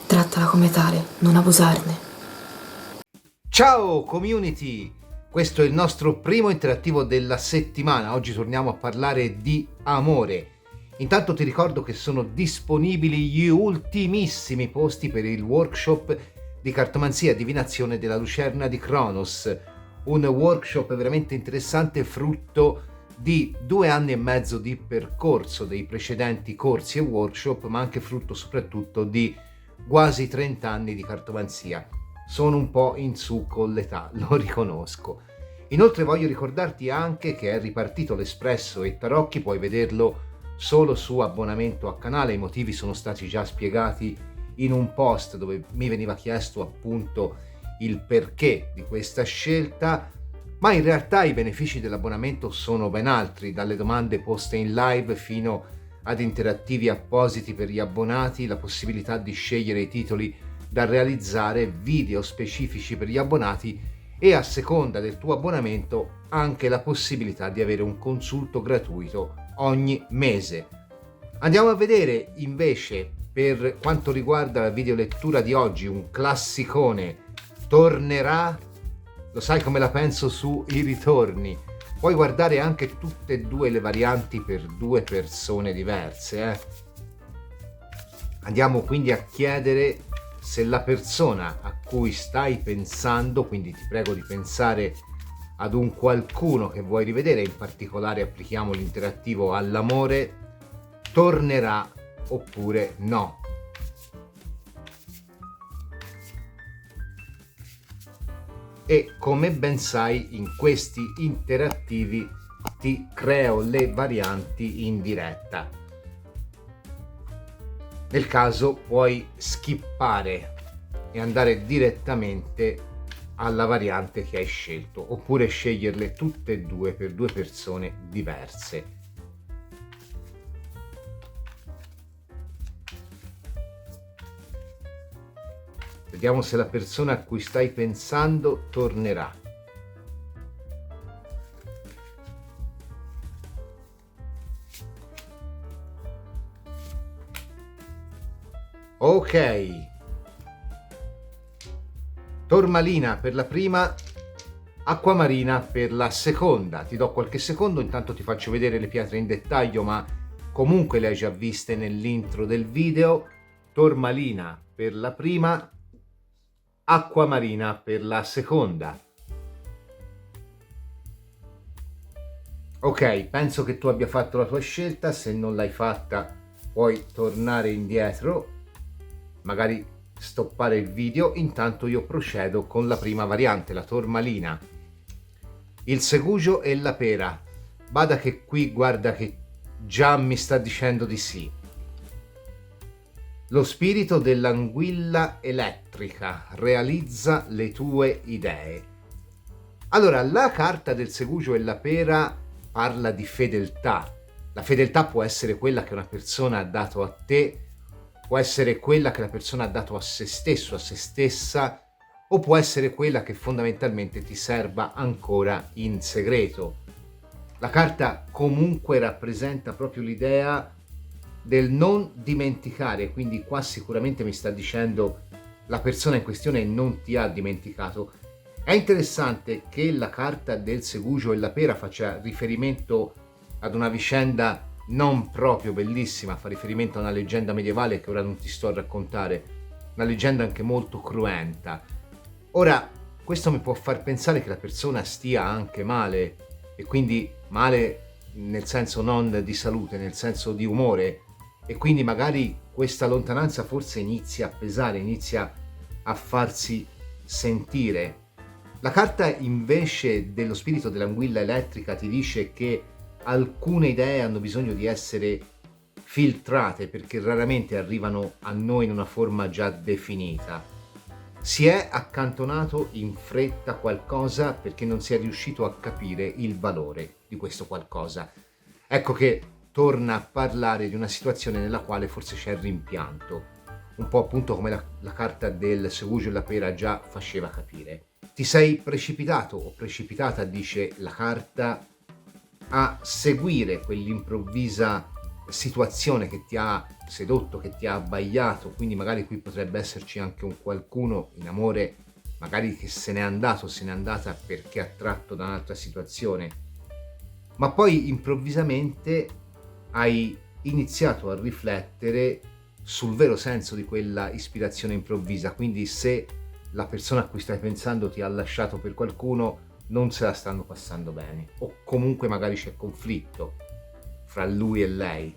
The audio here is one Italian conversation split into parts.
Trattala come tale, non abusarne. Ciao community! Questo è il nostro primo interattivo della settimana. Oggi torniamo a parlare di amore. Intanto ti ricordo che sono disponibili gli ultimissimi posti per il workshop di cartomanzia e divinazione della Lucerna di Cronos. Un workshop veramente interessante, frutto di 2 anni e mezzo di percorso dei precedenti corsi e workshop, ma anche frutto soprattutto di quasi 30 anni di cartomanzia. Sono un po' in su con l'età, lo riconosco. Inoltre voglio ricordarti anche che è ripartito l'Espresso e Tarocchi, puoi vederlo solo su abbonamento a canale, i motivi sono stati già spiegati in un post dove mi veniva chiesto appunto il perché di questa scelta, ma in realtà i benefici dell'abbonamento sono ben altri, dalle domande poste in live fino ad interattivi appositi per gli abbonati, la possibilità di scegliere i titoli da realizzare, video specifici per gli abbonati e a seconda del tuo abbonamento anche la possibilità di avere un consulto gratuito ogni mese. Andiamo a vedere invece, per quanto riguarda la videolettura di oggi, un classicone. Tornerà? Lo sai come la penso sui ritorni. Puoi guardare anche tutte e due le varianti per 2 persone diverse. Andiamo quindi a chiedere se la persona a cui stai pensando, quindi ti prego di pensare ad un qualcuno che vuoi rivedere, in particolare applichiamo l'interattivo all'amore, tornerà oppure no. E come ben sai, in questi interattivi ti creo le varianti in diretta. Nel caso puoi skippare e andare direttamente alla variante che hai scelto, oppure sceglierle tutte e due per 2 persone diverse. Vediamo se la persona a cui stai pensando tornerà. Ok. Tormalina per la prima, acquamarina per la seconda. Ti do qualche secondo, intanto ti faccio vedere le pietre in dettaglio, ma comunque le hai già viste nell'intro del video. Tormalina per la prima, acquamarina per la seconda. Ok, penso che tu abbia fatto la tua scelta. Se non l'hai fatta puoi tornare indietro, magari stoppare il video. Intanto io procedo con la prima variante, la tormalina. Il segugio e la pera. Bada che qui guarda che già mi sta dicendo di sì. Lo spirito dell'anguilla elettrica realizza le tue idee. Allora, la carta del segugio e la pera parla di fedeltà. La fedeltà può essere quella che una persona ha dato a te, può essere quella che la persona ha dato a se stesso, a se stessa, o può essere quella che fondamentalmente ti serba ancora in segreto. La carta comunque rappresenta proprio l'idea del non dimenticare, quindi qua sicuramente mi sta dicendo la persona in questione non ti ha dimenticato. È interessante che la carta del segugio e la pera faccia riferimento ad una vicenda non proprio bellissima, fa riferimento a una leggenda medievale che ora non ti sto a raccontare, una leggenda anche molto cruenta. Ora, questo mi può far pensare che la persona stia anche male, e quindi male nel senso non di salute, nel senso di umore, e quindi magari questa lontananza forse inizia a pesare, inizia a farsi sentire. La carta invece dello spirito dell'anguilla elettrica ti dice che alcune idee hanno bisogno di essere filtrate perché raramente arrivano a noi in una forma già definita. Si è accantonato in fretta qualcosa perché non si è riuscito a capire il valore di questo qualcosa. Ecco che torna a parlare di una situazione nella quale forse c'è il rimpianto, un po' appunto come la carta del segugio e la pera già faceva capire. Ti sei precipitato o precipitata, dice la carta, a seguire quell'improvvisa situazione che ti ha sedotto, che ti ha abbagliato, quindi magari qui potrebbe esserci anche un qualcuno in amore, magari che se n'è andato, se n'è andata perché attratto da un'altra situazione, ma poi improvvisamente hai iniziato a riflettere sul vero senso di quella ispirazione improvvisa, quindi se la persona a cui stai pensando ti ha lasciato per qualcuno, non se la stanno passando bene, o comunque magari c'è conflitto fra lui e lei.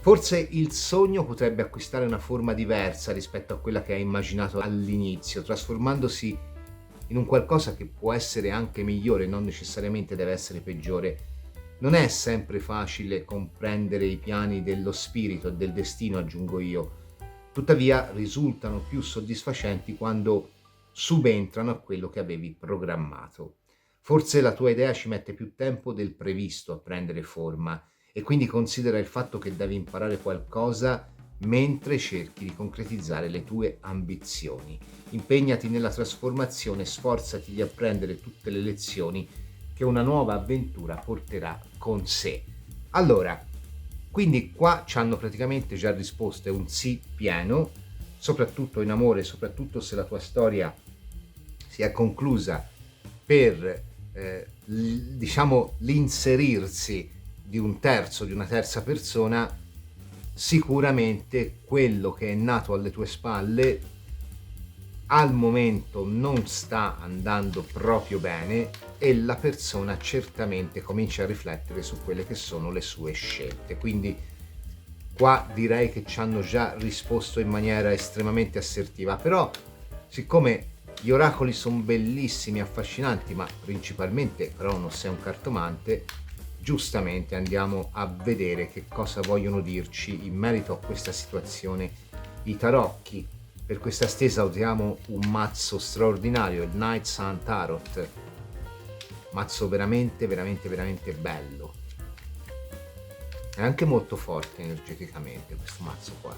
Forse il sogno potrebbe acquistare una forma diversa rispetto a quella che hai immaginato all'inizio, trasformandosi in un qualcosa che può essere anche migliore, non necessariamente deve essere peggiore. Non è sempre facile comprendere i piani dello spirito e del destino, aggiungo io. Tuttavia risultano più soddisfacenti quando subentrano a quello che avevi programmato. Forse la tua idea ci mette più tempo del previsto a prendere forma e quindi considera il fatto che devi imparare qualcosa mentre cerchi di concretizzare le tue ambizioni. Impegnati nella trasformazione, sforzati di apprendere tutte le lezioni che una nuova avventura porterà con sé. Allora, quindi qua ci hanno praticamente già risposto, è un sì pieno, soprattutto in amore, soprattutto se la tua storia si è conclusa per, diciamo, l'inserirsi di un terzo, di una terza persona. Sicuramente quello che è nato alle tue spalle al momento non sta andando proprio bene e la persona certamente comincia a riflettere su quelle che sono le sue scelte. Quindi qua direi che ci hanno già risposto in maniera estremamente assertiva, però siccome gli oracoli sono bellissimi, affascinanti, ma principalmente però non sei un cartomante, giustamente andiamo a vedere che cosa vogliono dirci in merito a questa situazione i tarocchi. Per questa stesa usiamo un mazzo straordinario, il Night Sun Tarot, mazzo veramente bello. È anche molto forte energeticamente questo mazzo qua.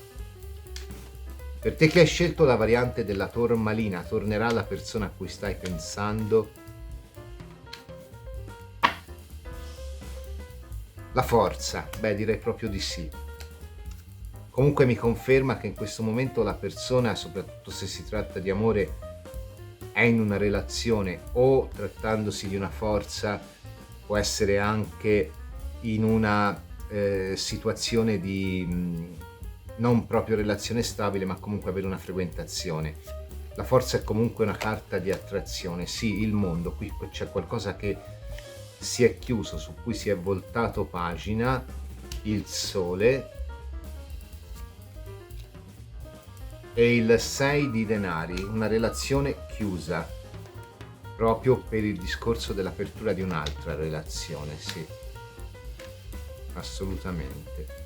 Per te che hai scelto la variante della tormalina, tornerà la persona a cui stai pensando? La forza, beh, direi proprio di sì. Comunque mi conferma che in questo momento la persona, soprattutto se si tratta di amore, è in una relazione o trattandosi di una forza, può essere anche in una situazione di non proprio relazione stabile, ma comunque avere una frequentazione. La forza è comunque una carta di attrazione. Sì, il mondo, qui c'è qualcosa che si è chiuso, su cui si è voltato pagina, il sole e il 6 di denari, una relazione chiusa, proprio per il discorso dell'apertura di un'altra relazione, sì, assolutamente.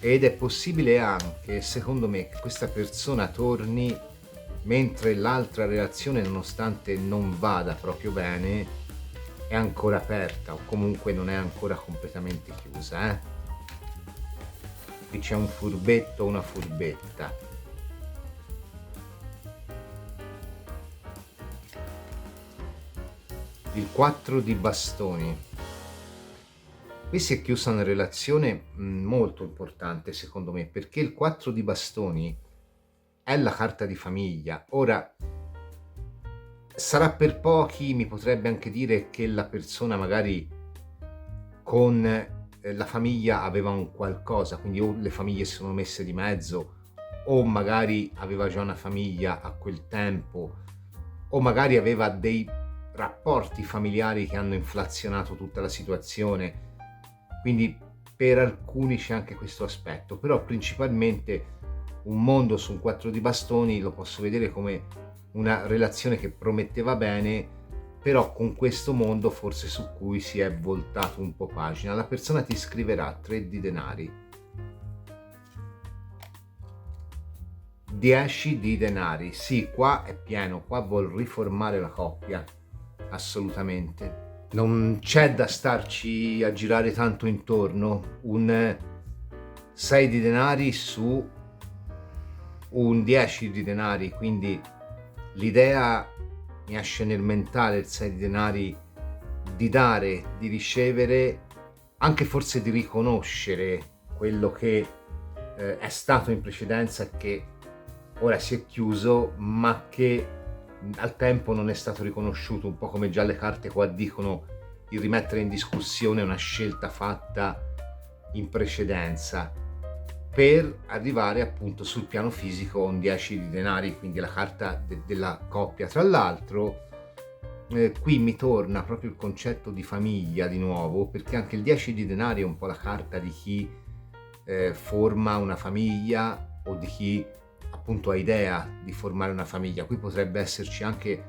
Ed è possibile anche, secondo me, che questa persona torni mentre l'altra relazione, nonostante non vada proprio bene, è ancora aperta o comunque non è ancora completamente chiusa, Qui c'è un furbetto o una furbetta. Il 4 di bastoni. Qui si è chiusa una relazione molto importante secondo me, perché il 4 di bastoni è la carta di famiglia. Ora, sarà per pochi, mi potrebbe anche dire che la persona magari con la famiglia aveva un qualcosa, quindi o le famiglie si sono messe di mezzo, o magari aveva già una famiglia a quel tempo, o magari aveva dei rapporti familiari che hanno inflazionato tutta la situazione. Quindi per alcuni c'è anche questo aspetto, però principalmente un mondo su un 4 di bastoni lo posso vedere come una relazione che prometteva bene, però con questo mondo forse su cui si è voltato un po' pagina. La persona ti scriverà 3 di denari, 10 di denari. Sì, qua è pieno, qua vuol riformare la coppia, assolutamente. Non c'è da starci a girare tanto intorno. Un 6 di denari su un 10 di denari, quindi l'idea mi esce nel mentale, il 6 di denari di dare, di ricevere, anche forse di riconoscere quello che è stato in precedenza e che ora si è chiuso, ma che al tempo non è stato riconosciuto, un po' come già le carte qua dicono, il rimettere in discussione una scelta fatta in precedenza, per arrivare appunto sul piano fisico un 10 di denari, quindi la carta della coppia. Tra l'altro qui mi torna proprio il concetto di famiglia di nuovo, perché anche il 10 di denari è un po' la carta di chi forma una famiglia, o di chi appunto ha idea di formare una famiglia. Qui potrebbe esserci anche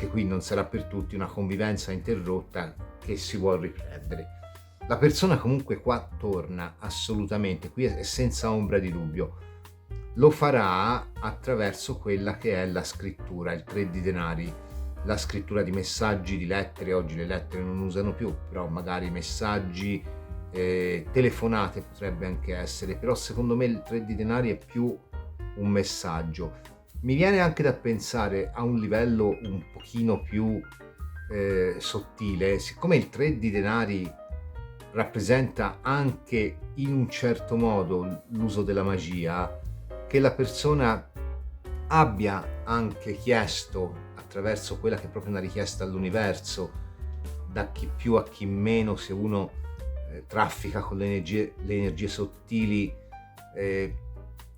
qui, non sarà per tutti, una convivenza interrotta che si vuol riprendere. La persona comunque qua torna assolutamente, qui è senza ombra di dubbio. Lo farà attraverso quella che è la scrittura, il 3 di denari, la scrittura di messaggi, di lettere. Oggi le lettere non usano più, però magari messaggi, telefonate potrebbe anche essere, però secondo me il 3 di denari è più un messaggio. Mi viene anche da pensare a un livello un pochino più sottile, siccome il 3 di denari rappresenta anche in un certo modo l'uso della magia, che la persona abbia anche chiesto attraverso quella che è proprio una richiesta all'universo, da chi più a chi meno, se uno traffica con le energie sottili,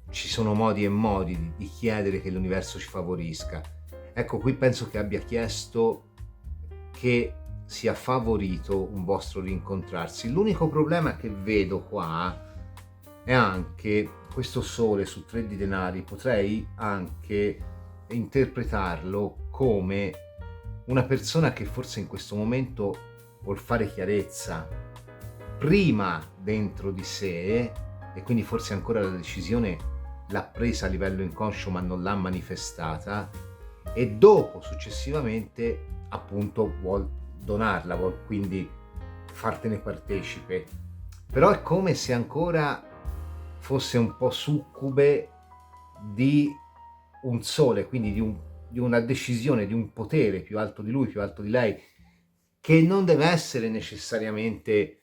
ci sono modi e modi di chiedere che l'universo ci favorisca. Ecco, qui penso che abbia chiesto che sia favorito un vostro rincontrarsi. L'unico problema che vedo qua è anche questo sole su 3 di denari. Potrei anche interpretarlo come una persona che forse in questo momento vuol fare chiarezza prima dentro di sé, e quindi forse ancora la decisione l'ha presa a livello inconscio ma non l'ha manifestata, e dopo successivamente appunto vuol donarla, vuol quindi fartene partecipe. Però è come se ancora fosse un po' succube di un sole, quindi di una decisione, di un potere più alto di lui, più alto di lei, che non deve essere necessariamente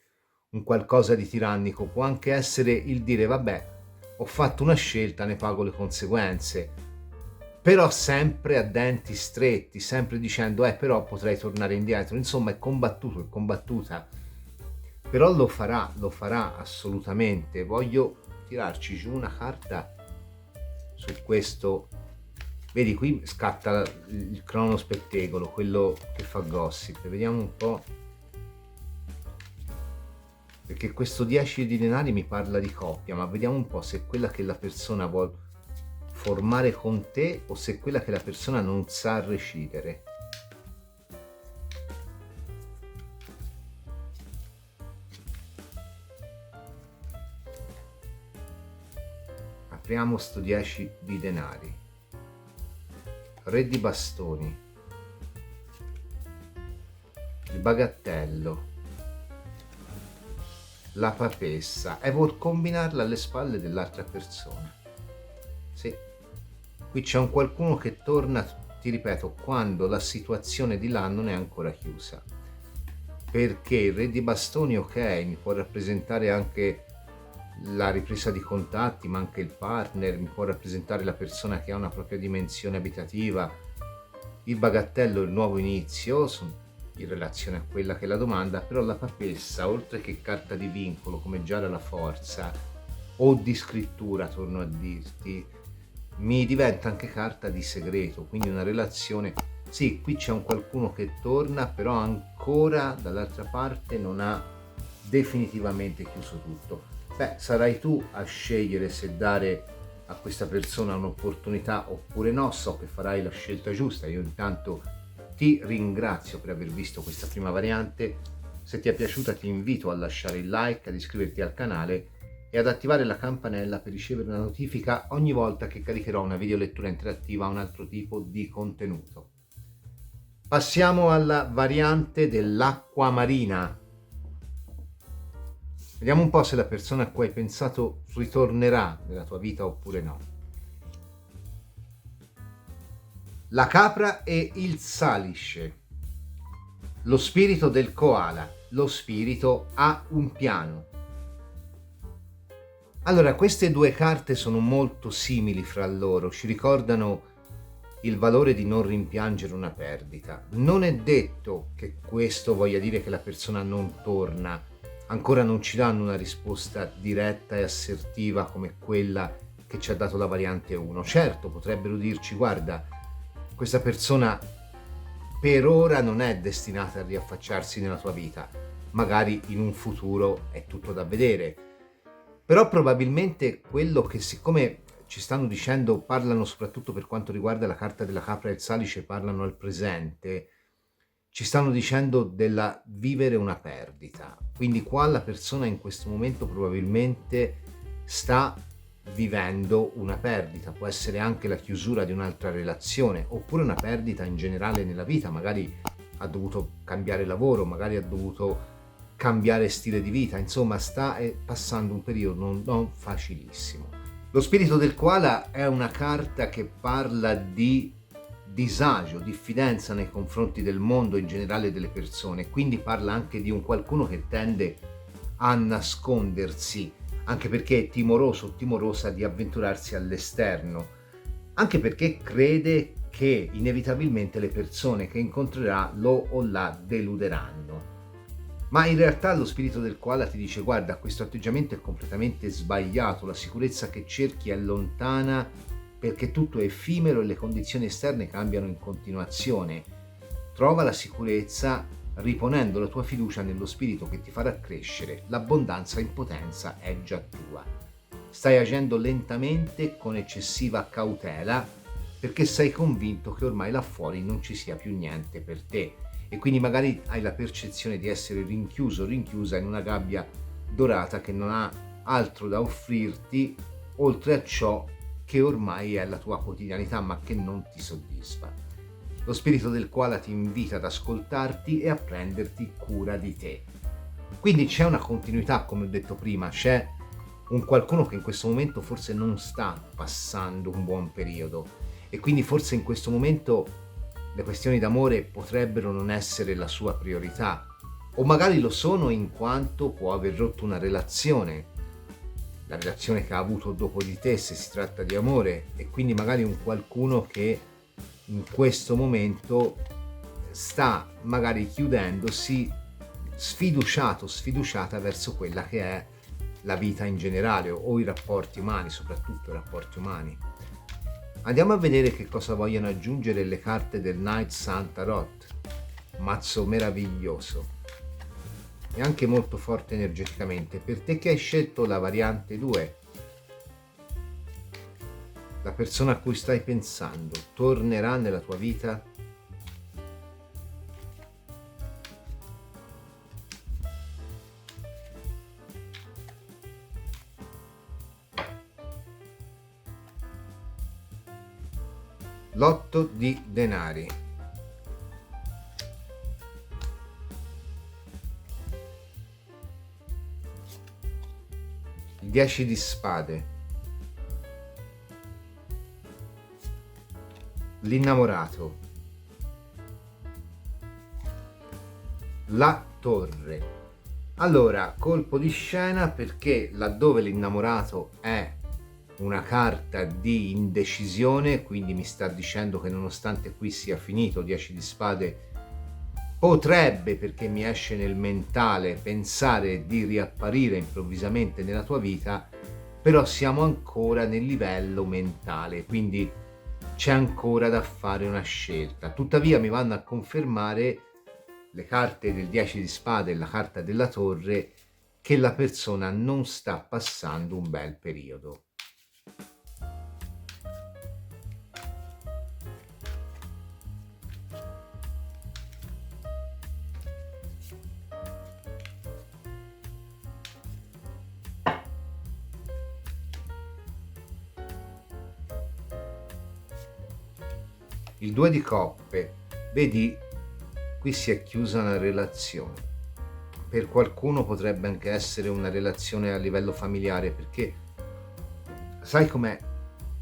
un qualcosa di tirannico, può anche essere il dire vabbè, ho fatto una scelta, ne pago le conseguenze, però sempre a denti stretti, sempre dicendo però potrei tornare indietro. Insomma, è combattuto, è combattuta, però lo farà assolutamente. Voglio tirarci giù una carta su questo. Vedi, qui scatta il crono spettacolo, quello che fa gossip. Vediamo un po', perché questo 10 di denari mi parla di coppia, ma vediamo un po' se è quella che la persona vuole formare con te o se è quella che la persona non sa recidere. Apriamo sto 10 di denari. Re di bastoni, il bagattello, la papessa, e vuol combinarla alle spalle dell'altra persona. Sì, qui c'è un qualcuno che torna, ti ripeto, quando la situazione di là non è ancora chiusa, perché il re di bastoni, ok, mi può rappresentare anche la ripresa di contatti, ma anche il partner, mi può rappresentare la persona che ha una propria dimensione abitativa. Il bagattello è il nuovo inizio in relazione a quella che è la domanda, però la papessa, oltre che carta di vincolo come già era la forza, o di scrittura, torno a dirti, mi diventa anche carta di segreto, quindi una relazione. Sì, qui c'è un qualcuno che torna, però ancora dall'altra parte non ha definitivamente chiuso tutto. Beh, sarai tu a scegliere se dare a questa persona un'opportunità oppure no. So che farai la scelta giusta. Io intanto ti ringrazio per aver visto questa prima variante. Se ti è piaciuta ti invito a lasciare il like, ad iscriverti al canale e ad attivare la campanella per ricevere una notifica ogni volta che caricherò una video lettura interattiva o un altro tipo di contenuto. Passiamo alla variante dell'acqua marina. Vediamo un po' se la persona a cui hai pensato ritornerà nella tua vita oppure no. La capra e il salice. Lo spirito del koala. Lo spirito ha un piano. Allora, queste due carte sono molto simili fra loro, ci ricordano il valore di non rimpiangere una perdita. Non è detto che questo voglia dire che la persona non torna, ancora non ci danno una risposta diretta e assertiva come quella che ci ha dato la variante 1. Certo, potrebbero dirci: guarda, questa persona per ora non è destinata a riaffacciarsi nella tua vita, magari in un futuro è tutto da vedere. Però probabilmente quello che, siccome ci stanno dicendo, parlano soprattutto per quanto riguarda la carta della capra e il salice, parlano al presente, ci stanno dicendo della vivere una perdita. Quindi qua la persona in questo momento probabilmente sta vivendo una perdita, può essere anche la chiusura di un'altra relazione, oppure una perdita in generale nella vita, magari ha dovuto cambiare lavoro, magari ha dovuto cambiare stile di vita, insomma sta passando un periodo non facilissimo. Lo spirito del koala è una carta che parla di disagio, diffidenza nei confronti del mondo, in generale delle persone, quindi parla anche di un qualcuno che tende a nascondersi, anche perché è timoroso o timorosa di avventurarsi all'esterno, anche perché crede che inevitabilmente le persone che incontrerà lo o la deluderanno. Ma in realtà lo spirito del koala ti dice: guarda, questo atteggiamento è completamente sbagliato, la sicurezza che cerchi è lontana perché tutto è effimero e le condizioni esterne cambiano in continuazione. Trova la sicurezza riponendo la tua fiducia nello spirito che ti farà crescere, l'abbondanza in potenza è già tua. Stai agendo lentamente, con eccessiva cautela, perché sei convinto che ormai là fuori non ci sia più niente per te. E quindi magari hai la percezione di essere rinchiuso o rinchiusa in una gabbia dorata che non ha altro da offrirti oltre a ciò che ormai è la tua quotidianità ma che non ti soddisfa. Lo spirito del koala ti invita ad ascoltarti e a prenderti cura di te. Quindi c'è una continuità, come ho detto prima, c'è un qualcuno che in questo momento forse non sta passando un buon periodo e quindi forse in questo momento le questioni d'amore potrebbero non essere la sua priorità, o magari lo sono in quanto può aver rotto una relazione, la relazione che ha avuto dopo di te se si tratta di amore, e quindi magari un qualcuno che in questo momento sta magari chiudendosi, sfiduciato, sfiduciata verso quella che è la vita in generale o i rapporti umani, soprattutto i rapporti umani. Andiamo a vedere che cosa vogliono aggiungere le carte del Night Sun Tarot. Mazzo meraviglioso e anche molto forte energeticamente. Per te che hai scelto la variante 2, la persona a cui stai pensando tornerà nella tua vita? L'otto di denari. Il 10 di spade. L'innamorato. La torre. Allora, colpo di scena, perché laddove l'innamorato è una carta di indecisione, quindi mi sta dicendo che nonostante qui sia finito 10 di spade, potrebbe, perché mi esce nel mentale, pensare di riapparire improvvisamente nella tua vita, però siamo ancora nel livello mentale, quindi c'è ancora da fare una scelta. Tuttavia mi vanno a confermare le carte del 10 di spade e la carta della torre che la persona non sta passando un bel periodo. Il 2 di coppe, vedi, qui si è chiusa una relazione. Per qualcuno potrebbe anche essere una relazione a livello familiare, perché sai com'è?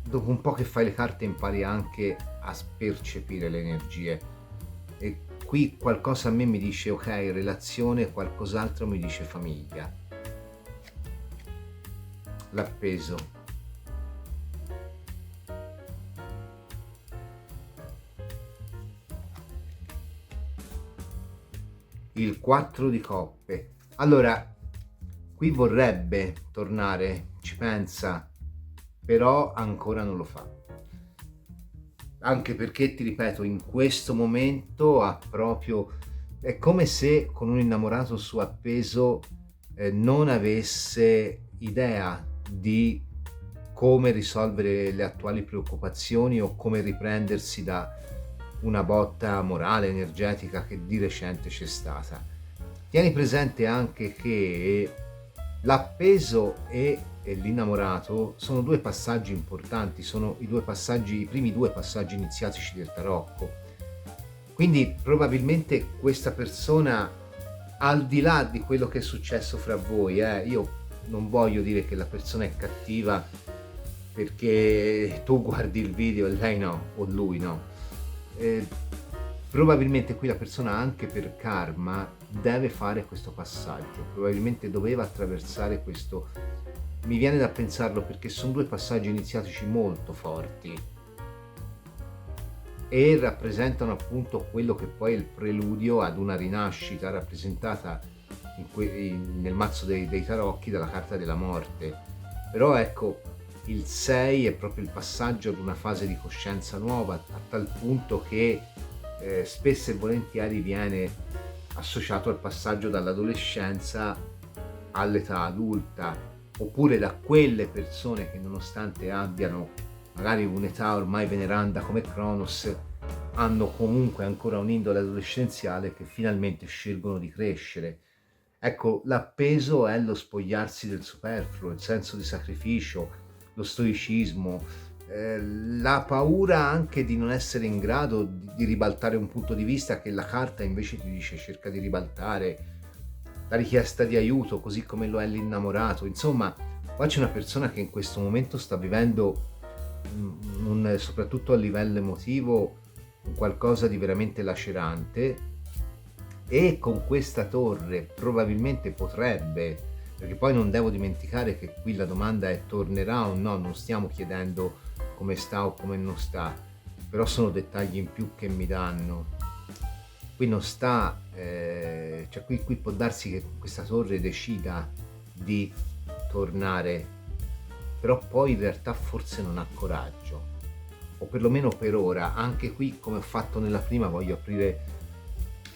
Dopo un po' che fai le carte impari anche a percepire le energie e qui qualcosa a me mi dice ok, relazione, qualcos'altro mi dice famiglia. L'appeso. Il 4 di coppe. Allora, qui vorrebbe tornare, ci pensa, però ancora non lo fa. Anche perché, ti ripeto, in questo momento ha proprio... è come se con un innamorato su appeso non avesse idea di come risolvere le attuali preoccupazioni o come riprendersi da una botta morale, energetica che di recente c'è stata. Tieni presente anche che l'appeso e l'innamorato sono due passaggi importanti, sono i primi due passaggi iniziatici del tarocco. Quindi probabilmente questa persona, al di là di quello che è successo fra voi, io non voglio dire che la persona è cattiva perché tu guardi il video e lei no, o lui no. Probabilmente qui la persona, anche per karma, deve fare questo passaggio, probabilmente doveva attraversare questo. Mi viene da pensarlo perché sono due passaggi iniziatici molto forti e rappresentano appunto quello che poi è il preludio ad una rinascita rappresentata nel mazzo dei tarocchi dalla carta della morte. Però ecco, il 6 è proprio il passaggio ad una fase di coscienza nuova, a tal punto che spesso e volentieri viene associato al passaggio dall'adolescenza all'età adulta, oppure da quelle persone che, nonostante abbiano magari un'età ormai veneranda come Cronos, hanno comunque ancora un'indole adolescenziale, che finalmente scelgono di crescere. Ecco, l'appeso è lo spogliarsi del superfluo, il senso di sacrificio, lo stoicismo, la paura anche di non essere in grado di ribaltare un punto di vista che la carta invece ti dice cerca di ribaltare, la richiesta di aiuto, così come lo è l'innamorato. Insomma, qua c'è una persona che in questo momento sta vivendo soprattutto a livello emotivo, un qualcosa di veramente lacerante, e con questa torre probabilmente potrebbe, perché poi non devo dimenticare che qui la domanda è tornerà o no, non stiamo chiedendo come sta o come non sta, però sono dettagli in più che mi danno. Qui non sta, cioè qui può darsi che questa torre decida di tornare, però poi in realtà forse non ha coraggio, o perlomeno per ora. Anche qui, come ho fatto nella prima, voglio aprire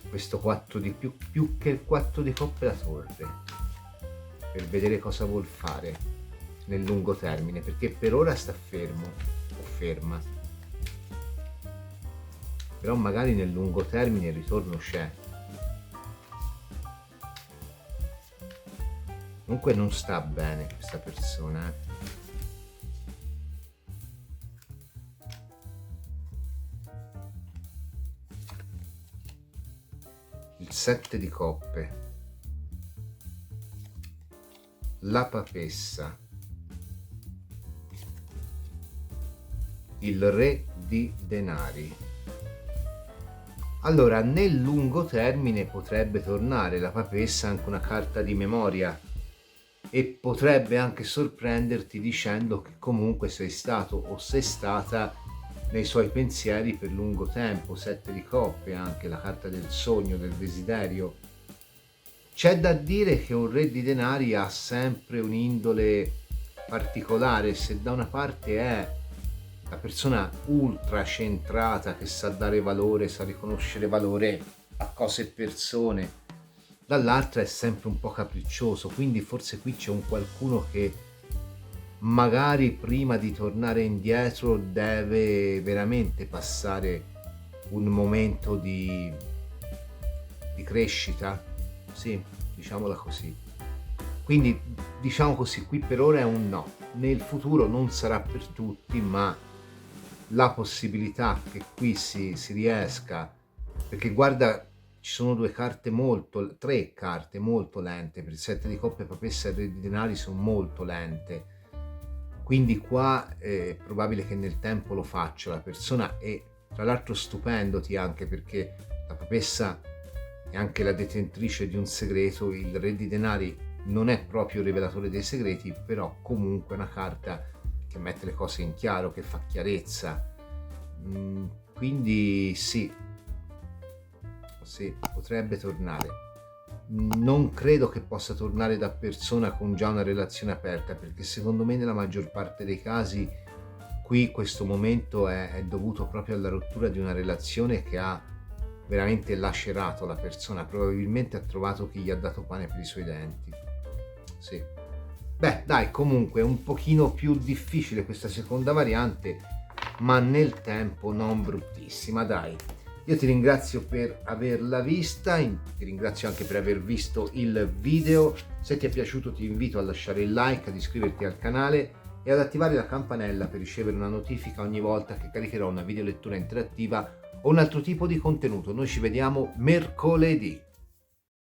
questo 4 di più che il 4 di coppe, la torre, per vedere cosa vuol fare nel lungo termine, perché per ora sta fermo o ferma, però magari nel lungo termine il ritorno c'è. Comunque non sta bene questa persona, Il 7 di coppe, la papessa, il re di denari. Allora, nel lungo termine potrebbe tornare la papessa, anche una carta di memoria, e potrebbe anche sorprenderti dicendo che comunque sei stato o sei stata nei suoi pensieri per lungo tempo. 7 di coppe, anche la carta del sogno, del desiderio. C'è da dire che un re di denari ha sempre un'indole particolare. Se da una parte è la persona ultra centrata che sa dare valore, sa riconoscere valore a cose e persone, dall'altra è sempre un po' capriccioso. Quindi forse qui c'è un qualcuno che magari prima di tornare indietro deve veramente passare un momento di crescita, sì, diciamola così. Quindi diciamo così, qui per ora è un no. Nel futuro non sarà per tutti, ma la possibilità che qui si riesca, perché guarda, ci sono tre carte molto lente, per il 7 di coppe, papessa e re di denari sono molto lente, quindi qua è probabile che nel tempo lo faccia la persona. E tra l'altro stupendoti anche perché la papessa è anche la detentrice di un segreto, il re di denari non è proprio il rivelatore dei segreti, però comunque è una carta che mette le cose in chiaro, che fa chiarezza. Quindi sì, potrebbe tornare. Non credo che possa tornare da persona con già una relazione aperta, perché secondo me nella maggior parte dei casi qui questo momento è dovuto proprio alla rottura di una relazione che ha veramente lacerato la persona, probabilmente ha trovato chi gli ha dato pane per i suoi denti. Sì. Beh, dai, comunque è un pochino più difficile questa seconda variante, ma nel tempo non bruttissima, dai. Io ti ringrazio per averla vista, ti ringrazio anche per aver visto il video. Se ti è piaciuto ti invito a lasciare il like, ad iscriverti al canale e ad attivare la campanella per ricevere una notifica ogni volta che caricherò una video lettura interattiva o un altro tipo di contenuto. Noi ci vediamo mercoledì.